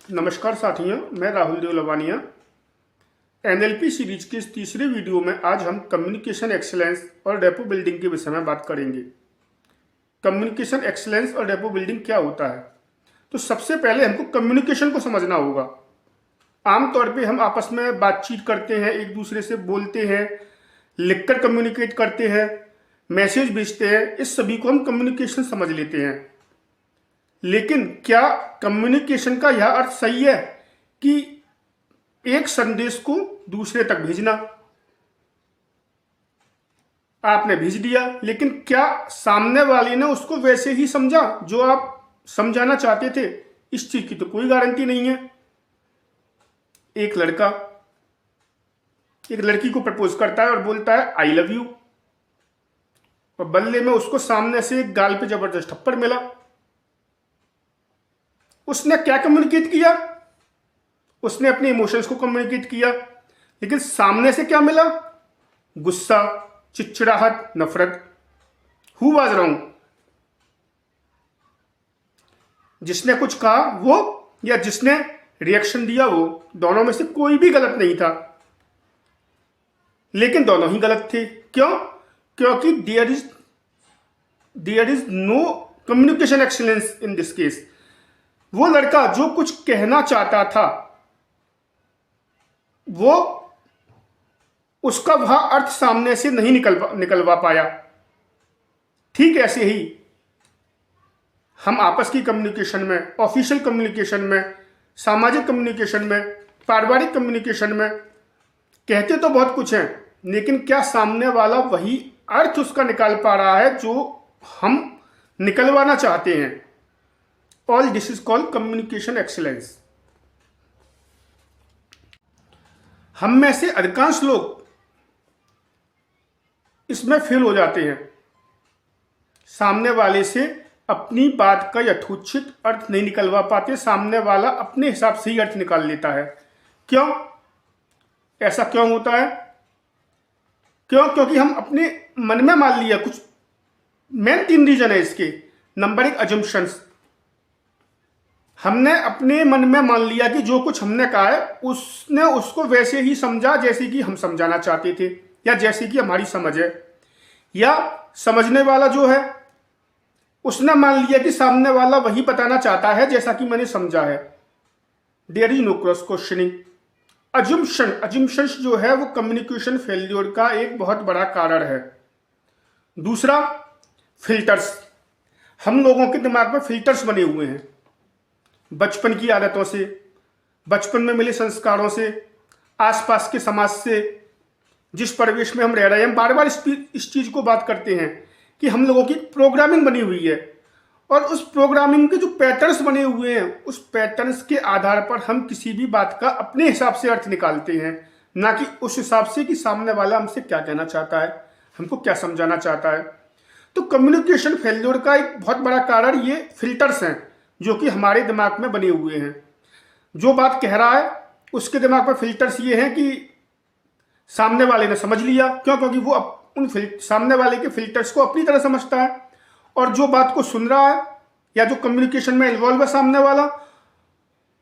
नमस्कार साथियों, मैं राहुल देव लवानिया। एनएलपी सीरीज के इस तीसरे वीडियो में आज हम कम्युनिकेशन एक्सीलेंस और डेपो बिल्डिंग के विषय में बात करेंगे। कम्युनिकेशन एक्सीलेंस और डेपो बिल्डिंग क्या होता है? तो सबसे पहले हमको कम्युनिकेशन को समझना होगा। आमतौर पे हम आपस में बातचीत करते हैं, एक दूसरे से बोलते हैं, लिखकर कम्युनिकेट करते हैं, मैसेज भेजते हैं। इस सभी को हम कम्युनिकेशन समझ लेते हैं। लेकिन क्या कम्युनिकेशन का यह अर्थ सही है कि एक संदेश को दूसरे तक भेजना? आपने भेज दिया, लेकिन क्या सामने वाले ने उसको वैसे ही समझा जो आप समझाना चाहते थे? इस चीज की तो कोई गारंटी नहीं है। एक लड़का एक लड़की को प्रपोज करता है और बोलता है आई लव यू, और बदले में उसको सामने से एक गाल पे जबरदस्त थप्पड़ मिला। उसने क्या कम्युनिकेट किया? उसने अपने इमोशंस को कम्युनिकेट किया, लेकिन सामने से क्या मिला? गुस्सा, चिड़चिड़ाहट, नफरत। Who was wrong? जिसने कुछ कहा वो या जिसने रिएक्शन दिया वो? दोनों में से कोई भी गलत नहीं था, लेकिन दोनों ही गलत थे। क्यों? क्योंकि there is no communication excellence in this case. वो लड़का जो कुछ कहना चाहता था वो उसका वह अर्थ सामने से नहीं निकलवा पाया। ठीक ऐसे ही हम आपस की कम्युनिकेशन में, ऑफिशियल कम्युनिकेशन में, सामाजिक कम्युनिकेशन में, पारिवारिक कम्युनिकेशन में कहते तो बहुत कुछ हैं, लेकिन क्या सामने वाला वही अर्थ उसका निकाल पा रहा है जो हम निकलवाना चाहते हैं? All this is called communication excellence. हम में से अधिकांश लोग इसमें फेल हो जाते हैं। सामने वाले से अपनी बात का यथोचित अर्थ नहीं निकलवा पाते। सामने वाला अपने हिसाब से ही अर्थ निकाल लेता है। क्यों? ऐसा क्यों होता है? क्यों? क्योंकि हम अपने मन में मान लिया कुछ। मेन 3 रीजन है इसके। Number 1, assumptions. हमने अपने मन में मान लिया कि जो कुछ हमने कहा है उसने उसको वैसे ही समझा जैसे कि हम समझाना चाहते थे, या जैसे कि हमारी समझ है। या समझने वाला जो है उसने मान लिया कि सामने वाला वही बताना चाहता है जैसा कि मैंने समझा है। There is no cross questioning. Assumptions जो है वो कम्युनिकेशन फेल्योर का एक बहुत बड़ा कारण है। दूसरा, फिल्टर्स। हम लोगों के दिमाग में फिल्टर्स बने हुए हैं, बचपन की आदतों से, बचपन में मिले संस्कारों से, आसपास के समाज से, जिस परिवेश में हम रह रहे हैं। हम बार बार इस चीज को बात करते हैं कि हम लोगों की प्रोग्रामिंग बनी हुई है, और उस प्रोग्रामिंग के जो पैटर्न्स बने हुए हैं उस पैटर्न्स के आधार पर हम किसी भी बात का अपने हिसाब से अर्थ निकालते हैं, ना कि उस हिसाब से कि सामने वाला हमसे क्या कहना चाहता है, हमको क्या समझाना चाहता है। तो कम्युनिकेशन फेल्योर का एक बहुत बड़ा कारण ये फिल्टर्स हैं जो कि हमारे दिमाग में बने हुए हैं। जो बात कह रहा है उसके दिमाग में फिल्टर्स ये हैं कि सामने वाले ने समझ लिया। क्यों? क्योंकि वो उन सामने वाले के फिल्टर्स को अपनी तरह समझता है, और जो बात को सुन रहा है या जो कम्युनिकेशन में इन्वॉल्व है सामने वाला,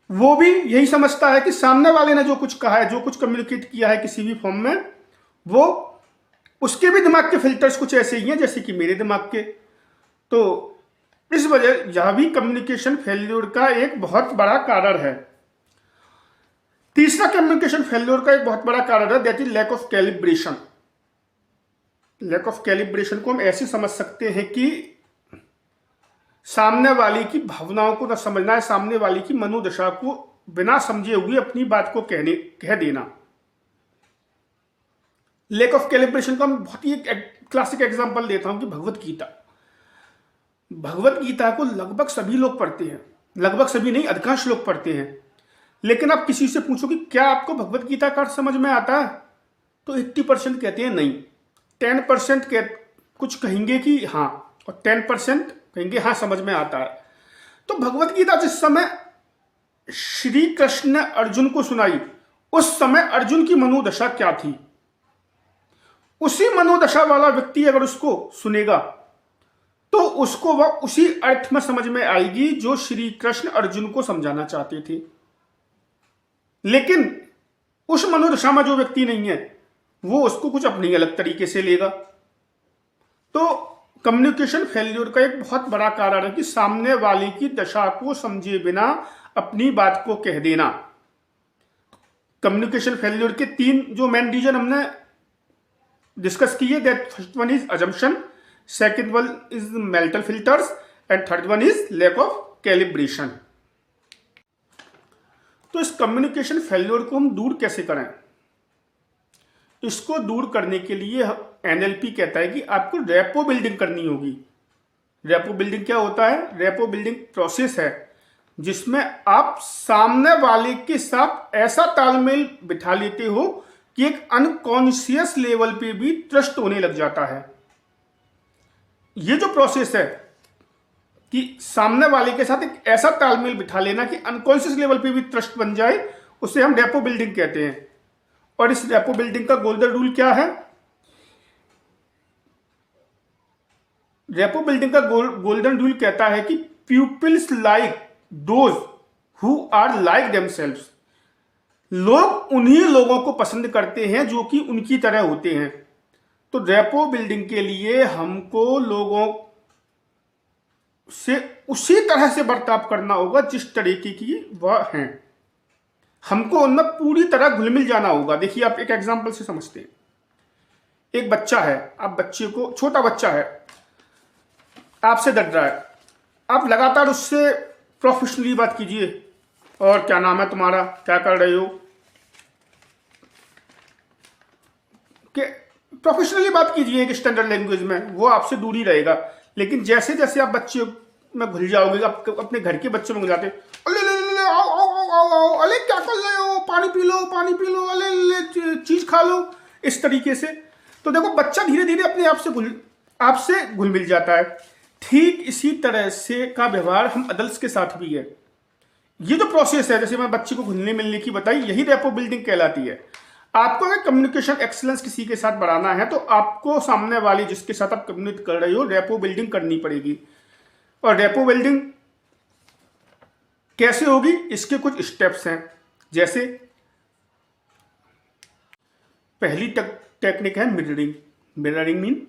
वो भी यही समझता है कि सामने वाले ने जो कुछ कहा है, जो कुछ कम्युनिकेट किया है किसी भी फॉर्म में, वो उसके भी दिमाग के फिल्टर्स कुछ ऐसे ही हैं जैसे कि मेरे दिमाग के। तो इस वजह यह भी कम्युनिकेशन फेल्योर का एक बहुत बड़ा कारण है। तीसरा कम्युनिकेशन फेल्योर का एक बहुत बड़ा कारण है, that is lack of calibration. Lack of calibration को हम ऐसे समझ सकते हैं कि सामने वाले की भावनाओं को न समझना है, सामने वाले की मनोदशा को बिना समझे हुए अपनी बात को कह देना। लैक ऑफ कैलिब्रेशन का मैं बहुत ही क्लासिक एग्जांपल देता हूं कि भगवत गीता को लगभग सभी लोग पढ़ते हैं, लगभग सभी नहीं, अधिकांश लोग पढ़ते हैं। लेकिन आप किसी से पूछो कि क्या आपको भगवत गीता का अर्थ समझ में आता है, तो 80% कहते हैं नहीं। 10% कुछ कहेंगे कि हाँ, और 10% कहेंगे हाँ समझ में आता है। तो भगवत गीता जिस समय श्री कृष्ण ने अर्जुन को सुनाई, उस समय अर्जुन की मनोदशा क्या थी? उसी मनोदशा वाला व्यक्ति अगर उसको सुनेगा तो उसको वह उसी अर्थ में समझ में आएगी जो श्री कृष्ण अर्जुन को समझाना चाहते थे। लेकिन उस मनोदशा में जो व्यक्ति नहीं है वो उसको कुछ अपनी अलग तरीके से लेगा। तो कम्युनिकेशन फेल्योर का एक बहुत बड़ा कारण है कि सामने वाले की दशा को समझे बिना अपनी बात को कह देना। कम्युनिकेशन फेल्योर के 3 जो मेन रीजन हमने डिस्कस किए, that first one is assumption, second one is mental filters and third one is lack of calibration. तो इस कम्युनिकेशन फेल्योर को हम दूर कैसे करें? इसको दूर करने के लिए एनएलपी कहता है कि आपको रेपो बिल्डिंग करनी होगी। रेपो बिल्डिंग क्या होता है? रेपो बिल्डिंग प्रोसेस है जिसमें आप सामने वाले के साथ ऐसा तालमेल बिठा लेते हो कि एक अनकॉन्शियस लेवल पे भी ट्रस्ट होने लग जाता है। ये जो प्रोसेस है कि सामने वाले के साथ एक ऐसा तालमेल बिठा लेना कि अनकॉन्शियस लेवल पे भी ट्रस्ट बन जाए, उसे हम रेपो बिल्डिंग कहते हैं। और इस रेपो बिल्डिंग का गोल्डन रूल क्या है? रेपो बिल्डिंग का गोल्डन रूल कहता है कि peoples like those who are like themselves. लोग उन्हीं लोगों को पसंद करते हैं जो कि उनकी तरह होते हैं। तो रेपो बिल्डिंग के लिए हमको लोगों से उसी तरह से बर्ताव करना होगा जिस तरीके की वह हैं। हमको उनमें पूरी तरह घुल मिल जाना होगा। देखिए, आप एक एग्जांपल से समझते हैं। एक बच्चा है, आप बच्चे को, छोटा बच्चा है, आपसे डर रहा है, आप लगातार उससे प्रोफेशनली बात कीजिए, और क्या नाम है तुम्हारा, क्या कर रहे हो, कि प्रोफेशनली बात कीजिए एक स्टैंडर्ड लैंग्वेज में, वो आपसे दूर ही रहेगा। लेकिन जैसे जैसे आप बच्चे में घुल जाओगे, आप अपने घर के बच्चों में घुल जाते, अले ले ले ले, आओ आओ आओ आओ आओ, अले क्या कर रहे हो, पानी पी लो, पानी पी लो, अले ले चीज खा लो, इस तरीके से। तो देखो, बच्चा धीरे धीरे अपने आप से आपसे घुल मिल जाता है। ठीक इसी तरह से का व्यवहार हम अडल्ट्स के साथ भी है। ये जो प्रोसेस है, जैसे मैं बच्चे को घुलने मिलने की बताई, यही रेपो बिल्डिंग कहलाती है। आपको अगर कम्युनिकेशन एक्सीलेंस किसी के साथ बढ़ाना है तो आपको सामने वाले जिसके साथ आप कम्युनिकेट कर रहे हो, रेपो बिल्डिंग करनी पड़ेगी। और रेपो बिल्डिंग कैसे होगी, इसके कुछ स्टेप्स हैं। जैसे पहली टेक्निक है mirroring. Mirroring mean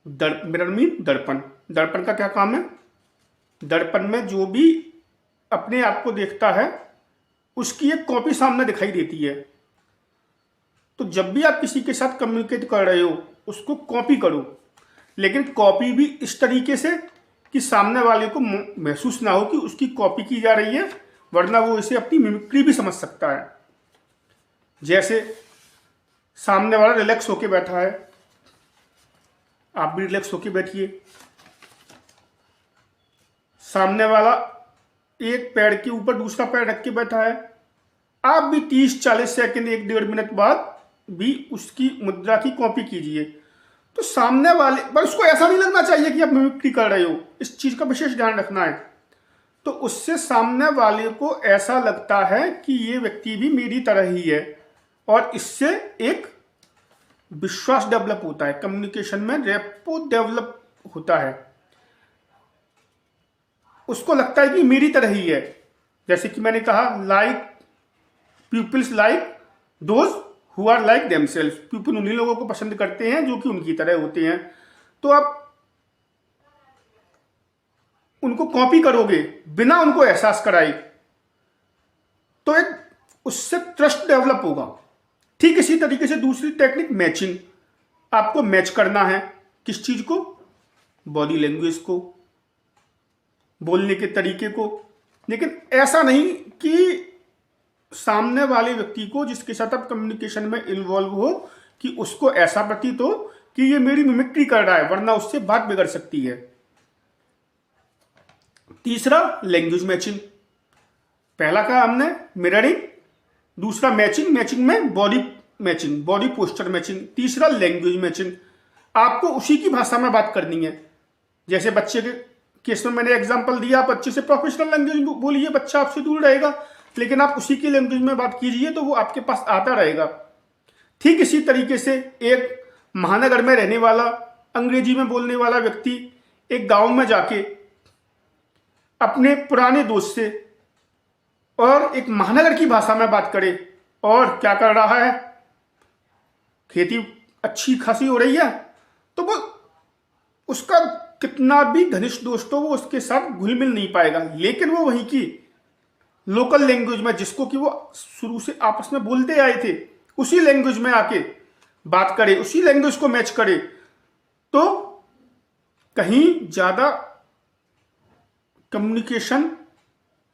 mirror mean दर्पण। दर्पण का क्या काम है? दर्पण में जो भी अपने आप को देखता है उसकी एक कॉपी सामने दिखाई देती है। तो जब भी आप किसी के साथ कम्युनिकेट कर रहे हो, उसको कॉपी करो, लेकिन कॉपी भी इस तरीके से कि सामने वाले को महसूस ना हो कि उसकी कॉपी की जा रही है, वरना वो इसे अपनी मिमिक्री भी समझ सकता है। जैसे सामने वाला रिलैक्स होके बैठा है, आप भी रिलैक्स होके बैठिए। सामने वाला एक पैर के ऊपर दूसरा पैर रख के बैठा है, आप भी 30-40 सेकंड, 1-1.5 मिनट बाद भी उसकी मुद्रा की कॉपी कीजिए। तो सामने वाले पर उसको ऐसा नहीं लगना चाहिए कि आप मिमिक्री कर रहे हो, इस चीज का विशेष ध्यान रखना है। तो उससे सामने वाले को ऐसा लगता है कि ये व्यक्ति भी मेरी तरह ही है, और इससे एक विश्वास डेवलप होता है। कम्युनिकेशन में रेपो डेवलप होता है। उसको लगता है कि मेरी तरह ही है। जैसे कि मैंने कहा, like peoples like those who are like themselves. People उन्हीं लोगों को पसंद करते हैं जो कि उनकी तरह होते हैं। तो आप उनको कॉपी करोगे बिना उनको एहसास कराए, तो एक उससे ट्रस्ट डेवलप होगा। ठीक इसी तरीके से दूसरी टेक्निक मैचिंग। आपको मैच करना है किस चीज को? बॉडी लैंग्वेज को, बोलने के तरीके को। लेकिन ऐसा नहीं कि सामने वाले व्यक्ति को जिसके साथ आप कम्युनिकेशन में इन्वॉल्व हो कि उसको ऐसा प्रतीत हो कि ये मेरी मिमिक्री कर रहा है, वरना उससे बात बिगड़ सकती है। तीसरा, लैंग्वेज मैचिंग। पहला कहा हमने मिररिंग, दूसरा मैचिंग, मैचिंग में body matching, body posture matching. तीसरा लैंग्वेज मैचिंग। आपको उसी की भाषा में बात करनी है। जैसे बच्चे के केस में मैंने एग्जांपल दिया, आप बच्चे से प्रोफेशनल लैंग्वेज बोलिए, बच्चा आपसे दूर रहेगा, लेकिन आप उसी की लैंग्वेज में बात कीजिए तो वो आपके पास आता रहेगा। ठीक इसी तरीके से एक महानगर में रहने वाला, अंग्रेजी में बोलने वाला व्यक्ति एक गांव में जाके अपने पुराने दोस्त से और एक महानगर की भाषा में बात करें और क्या कर रहा है, खेती अच्छी खासी हो रही है, तो वो उसका कितना भी घनिष्ठ दोस्त हो वो उसके साथ घुल मिल नहीं पाएगा। लेकिन वो वहीं की लोकल लैंग्वेज में, जिसको कि वो शुरू से आपस में बोलते आए थे, उसी लैंग्वेज में आके बात करे, उसी लैंग्वेज को मैच करे, तो कहीं ज्यादा कम्युनिकेशन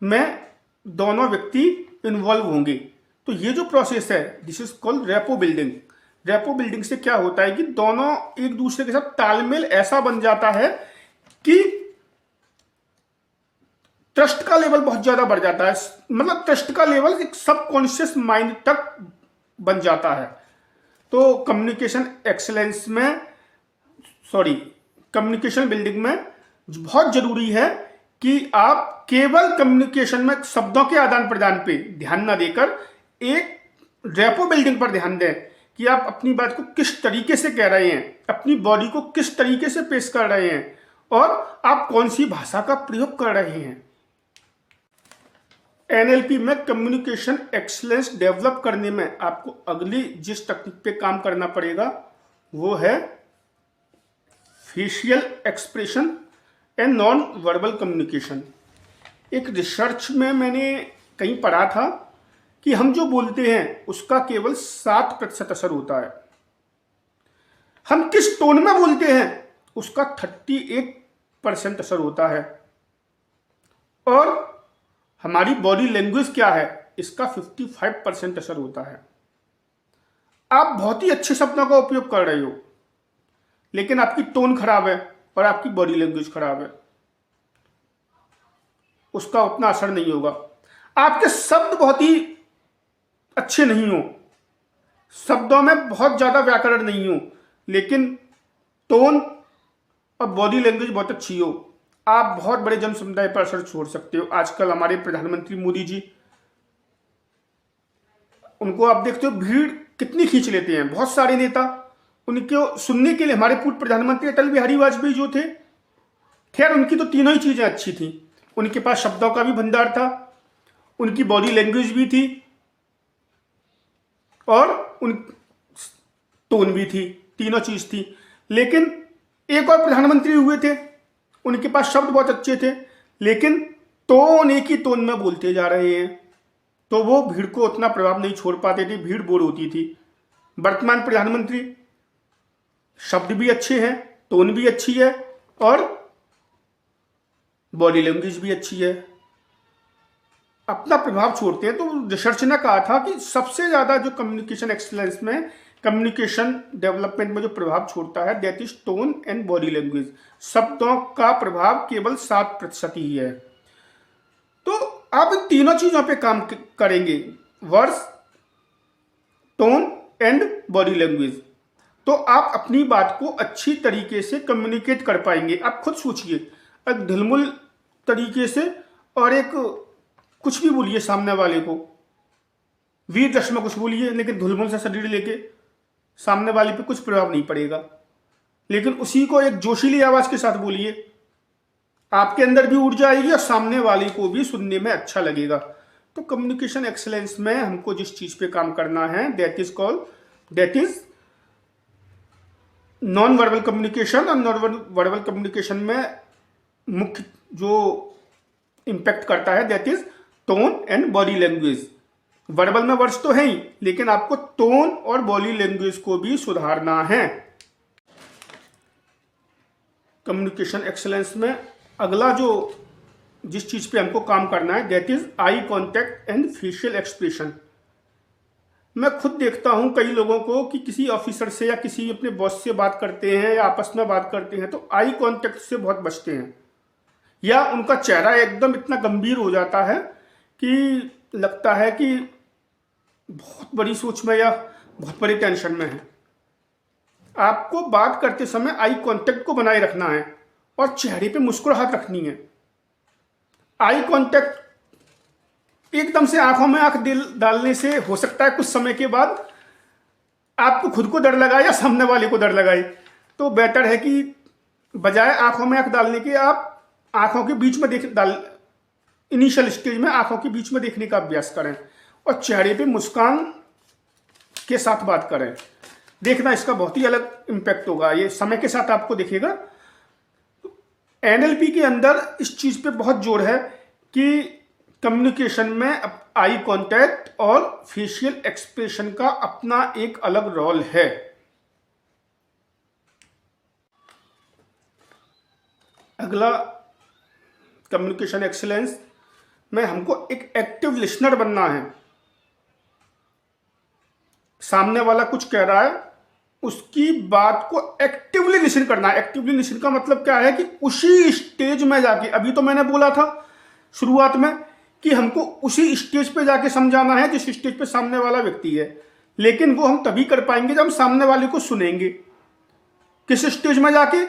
में दोनों व्यक्ति इन्वॉल्व होंगे। तो ये जो प्रोसेस है, this is called rapport building. Rapport building से क्या होता है कि दोनों एक दूसरे के साथ तालमेल ऐसा बन जाता है कि ट्रस्ट का लेवल बहुत ज्यादा बढ़ जाता है। मतलब ट्रस्ट का लेवल एक सबकॉन्शियस माइंड तक बन जाता है। तो कम्युनिकेशन एक्सेलेंस में, सॉरी, कम्युनिकेशन बिल्डिंग में बहुत जरूरी है कि आप केवल कम्युनिकेशन में शब्दों के आदान प्रदान पे ध्यान न देकर एक रेपो बिल्डिंग पर ध्यान दें कि आप अपनी बात को किस तरीके से कह रहे हैं, अपनी बॉडी को किस तरीके से पेश कर रहे हैं और आप कौन सी भाषा का प्रयोग कर रहे हैं। एनएलपी में कम्युनिकेशन एक्सीलेंस डेवलप करने में आपको अगली जिस तकनीक पे काम करना पड़ेगा वो है facial expression and non verbal communication. एक रिसर्च में मैंने कहीं पढ़ा था कि हम जो बोलते हैं उसका केवल 7% असर होता है, हम किस टोन में बोलते हैं उसका 38% असर होता है, और हमारी बॉडी लैंग्वेज क्या है इसका 55% असर होता है। आप बहुत ही अच्छे शब्दों का उपयोग कर रहे हो लेकिन आपकी टोन खराब है और आपकी बॉडी लैंग्वेज खराब है, उसका उतना असर नहीं होगा। आपके शब्द बहुत ही अच्छे नहीं हो, शब्दों में बहुत ज्यादा व्याकरण नहीं हो, लेकिन टोन और बॉडी लैंग्वेज बहुत अच्छी हो, आप बहुत बड़े जन समुदाय पर असर छोड़ सकते हो। आजकल हमारे प्रधानमंत्री मोदी जी, उनको आप देखते हो भीड़ कितनी खींच लेते हैं। बहुत सारे नेता उनको सुनने के लिए, हमारे पूर्व प्रधानमंत्री अटल बिहारी वाजपेयी जो थे, खैर उनकी तो तीनों ही चीजें अच्छी थी। उनके पास शब्दों का भी भंडार था, उनकी बॉडी लैंग्वेज भी थी और उन टोन भी थी, तीनों चीज थी। लेकिन एक और प्रधानमंत्री हुए थे, उनके पास शब्द बहुत अच्छे थे लेकिन टोन एक ही टोन में बोलते जा रहे हैं, तो वो भीड़ को उतना प्रभाव नहीं छोड़ पाते थे, भीड़ बोर होती थी। वर्तमान प्रधानमंत्री शब्द भी अच्छे हैं, टोन भी अच्छी है और बॉडी लैंग्वेज भी अच्छी है, अपना प्रभाव छोड़ते हैं। तो रिसर्च ने कहा था कि सबसे ज्यादा जो कम्युनिकेशन एक्सीलेंस में, कम्युनिकेशन डेवलपमेंट में जो प्रभाव छोड़ता है that is tone and body language. शब्दों का प्रभाव केवल 7% ही है। तो आप इन तीनों चीजों पे काम करेंगे, words, tone and body language, तो आप अपनी बात को अच्छी तरीके से कम्युनिकेट कर पाएंगे। आप खुद सोचिए, एक ढिलमुल तरीके से और एक कुछ भी बोलिए सामने वाले को, वीर रस में कुछ बोलिए लेकिन धुलमुल से शरीर लेके सामने वाले पे कुछ प्रभाव नहीं पड़ेगा। लेकिन उसी को एक जोशीली आवाज के साथ बोलिए, आपके अंदर भी ऊर्जा आएगी और सामने वाले को भी सुनने में अच्छा लगेगा। तो कम्युनिकेशन एक्सीलेंस में हमको जिस चीज पे काम करना है that is non verbal communication. और नॉन वर्बल कम्युनिकेशन में मुख्य जो इंपैक्ट करता है that is tone and body language. Verbal में वर्ड्स तो है ही, लेकिन आपको टोन और बॉडी लैंग्वेज को भी सुधारना है। कम्युनिकेशन एक्सीलेंस में अगला जो जिस चीज पे हमको काम करना है that is eye contact and facial expression. मैं खुद देखता हूं कई लोगों को कि किसी ऑफिसर से या किसी अपने बॉस से बात करते हैं या आपस में बात करते हैं तो आई कॉन्टैक्ट से बहुत बचते हैं, या उनका चेहरा एकदम इतना गंभीर हो जाता है कि लगता है कि बहुत बड़ी सोच में या बहुत बड़ी टेंशन में है। आपको बात करते समय आई कांटेक्ट को बनाए रखना है और चेहरे पे मुस्कुराहट रखनी है। आई कांटेक्ट एकदम से आंखों में आंख डालने से हो सकता है कुछ समय के बाद आपको खुद को डर लगाए या सामने वाले को डर लगाए। तो बेटर है कि बजाय आंखों में आंख डालने के आप आंखों के बीच में इनिशियल स्टेज में आंखों के बीच में देखने का अभ्यास करें और चेहरे पे मुस्कान के साथ बात करें। देखना इसका बहुत ही अलग इम्पैक्ट होगा, ये समय के साथ आपको दिखेगा। एनएलपी के अंदर इस चीज पे बहुत जोर है कि कम्युनिकेशन में आई कांटेक्ट और फेशियल एक्सप्रेशन का अपना एक अलग रोल है। अगला, कम्युनिकेशन एक्सीलेंस में हमको एक एक्टिव लिसनर बनना है। सामने वाला कुछ कह रहा है, उसकी बात को एक्टिवली लिसन करना है। एक्टिवली लिसन का मतलब क्या है कि उसी स्टेज में जाके, अभी तो मैंने बोला था शुरुआत में कि हमको उसी स्टेज पे जाके समझाना है जिस स्टेज पे सामने वाला व्यक्ति है, लेकिन वो हम तभी कर पाएंगे जब हम सामने वाले को सुनेंगे। किस स्टेज में जाके,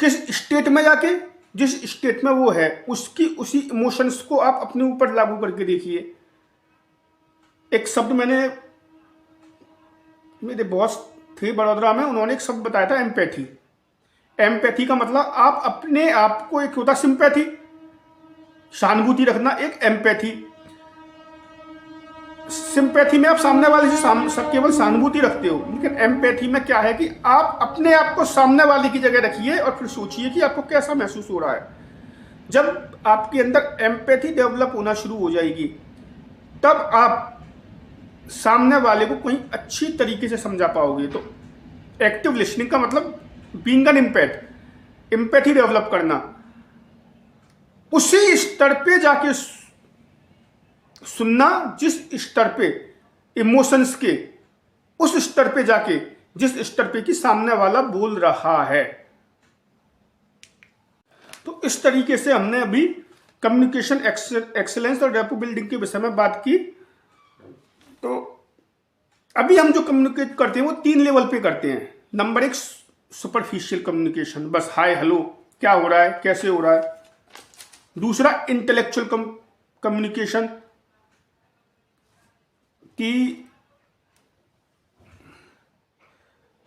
किस स्टेट में जाके, जिस स्टेट में वो है उसकी उसी इमोशंस को आप अपने ऊपर लागू करके देखिए। एक शब्द मेरे बॉस थे बड़ौदा में, उन्होंने एक शब्द बताया था, एम्पैथी। एम्पैथी का मतलब आप अपने आप को, एक होता सिंपैथी, सहानुभूति रखना, एक एम्पैथी। सिंपैथी में आप सामने वाले से केवल सहानुभूति रखते हो, लेकिन एम्पैथी में क्या है कि आप अपने आप को सामने वाले की जगह रखिए और फिर सोचिए कि आपको कैसा महसूस हो रहा है। जब आपके अंदर एम्पैथी डेवलप होना शुरू हो जाएगी, तब आप सामने वाले को कहीं अच्छी तरीके से समझा पाओगे। तो एक्टिव लिसनिंग का मतलब बीइंग एन एम्पैथी डेवलप करना, उसी स्तर पे जाके सुनना जिस स्तर पे इमोशंस के, उस स्तर पे जाके जिस स्तर पे कि सामने वाला बोल रहा है। तो इस तरीके से हमने अभी कम्युनिकेशन एक्सीलेंस और रैपो बिल्डिंग के विषय में बात की। तो अभी हम जो कम्युनिकेट करते हैं वो 3 लेवल पे करते हैं। नंबर 1 सुपरफिशियल कम्युनिकेशन, बस हाय हेलो, क्या हो रहा है, कैसे हो रहा है। दूसरा इंटेलेक्चुअल कम्युनिकेशन, कि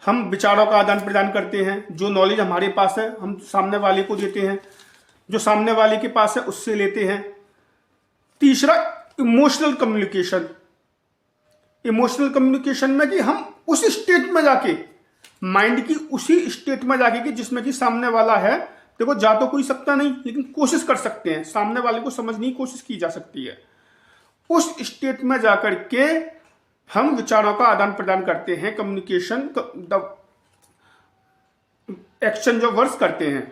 हम विचारों का आदान प्रदान करते हैं, जो नॉलेज हमारे पास है हम सामने वाले को देते हैं, जो सामने वाले के पास है उससे लेते हैं। तीसरा इमोशनल कम्युनिकेशन, इमोशनल कम्युनिकेशन में कि हम उस स्टेट में जाके, माइंड की उसी स्टेट में जाके कि जिसमें कि सामने वाला है, देखो जा तो कोई सकता नहीं लेकिन कोशिश कर सकते हैं, सामने वाले को समझने की कोशिश की जा सकती है। उस स्टेट में जाकर के हम विचारों का आदान प्रदान करते हैं, communication the exchange of words करते हैं।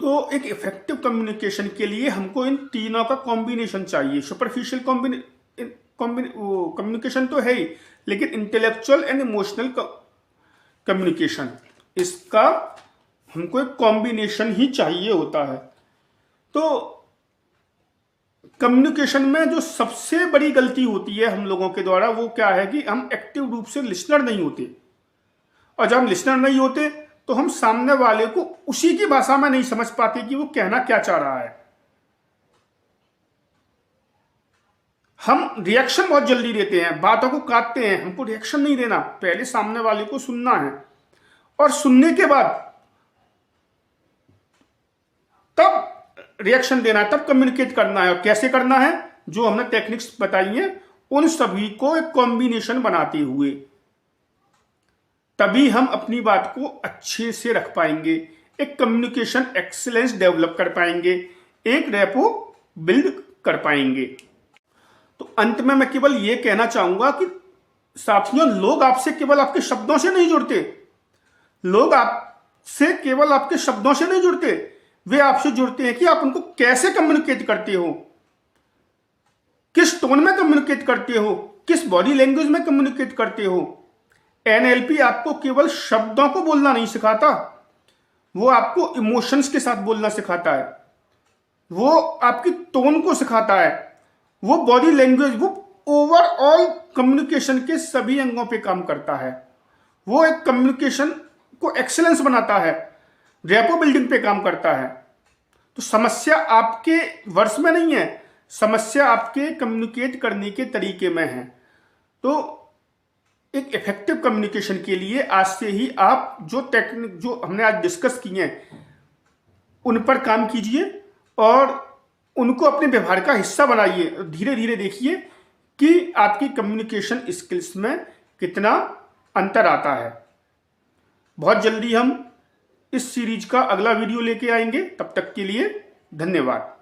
तो एक इफेक्टिव कम्युनिकेशन के लिए हमको इन तीनों का कॉम्बिनेशन चाहिए। सुपरफिशियल कम्युनिकेशन तो है ही, लेकिन इंटेलेक्चुअल एंड इमोशनल कम्युनिकेशन, इसका हमको एक कॉम्बिनेशन ही चाहिए होता है। तो कम्युनिकेशन में जो सबसे बड़ी गलती होती है हम लोगों के द्वारा, वो क्या है कि हम एक्टिव रूप से लिसनर नहीं होते, और जब हम लिसनर नहीं होते तो हम सामने वाले को उसी की भाषा में नहीं समझ पाते कि वो कहना क्या चाह रहा है। हम रिएक्शन बहुत जल्दी देते हैं, बातों को काटते हैं। हमको रिएक्शन नहीं देना, पहले सामने वाले को सुनना है, और सुनने के बाद तब रिएक्शन देना है, तब कम्युनिकेट करना है। और कैसे करना है, जो हमने टेक्निक्स बताई हैं उन सभी को एक कॉम्बिनेशन बनाते हुए, तभी हम अपनी बात को अच्छे से रख पाएंगे, एक कम्युनिकेशन एक्सीलेंस डेवलप कर पाएंगे, एक रैपो बिल्ड कर पाएंगे। तो अंत में मैं केवल ये कहना चाहूंगा कि साथियों, लोग आपसे केवल आपके शब्दों से नहीं जुड़ते, लोग आपसे केवल आपके शब्दों से नहीं जुड़ते, वे आपसे जुड़ते हैं कि आप उनको कैसे कम्युनिकेट करते हो, किस टोन में कम्युनिकेट करते हो, किस बॉडी लैंग्वेज में कम्युनिकेट करते हो। एनएलपी आपको केवल शब्दों को बोलना नहीं सिखाता, वो आपको इमोशंस के साथ बोलना सिखाता है, वो आपकी टोन को सिखाता है, वो बॉडी लैंग्वेज, वो ओवरऑल कम्युनिकेशन के सभी अंगों पे काम करता है। वो एक कम्युनिकेशन को एक्सीलेंस बनाता है, रैपो बिल्डिंग पे काम करता है। तो समस्या आपके वर्ड्स में नहीं है, समस्या आपके कम्युनिकेट करने के तरीके में है। तो एक इफेक्टिव कम्युनिकेशन के लिए आज से ही आप जो टेक्निक जो हमने आज डिस्कस की हैं उन पर काम कीजिए, और उनको अपने व्यवहार का हिस्सा बनाइए। धीरे धीरे देखिए कि आपकी कम्युनिकेशन स्किल्स में कितना अंतर आता है। बहुत जल्दी हम इस सीरीज का अगला वीडियो लेके आएंगे। तब तक के लिए धन्यवाद।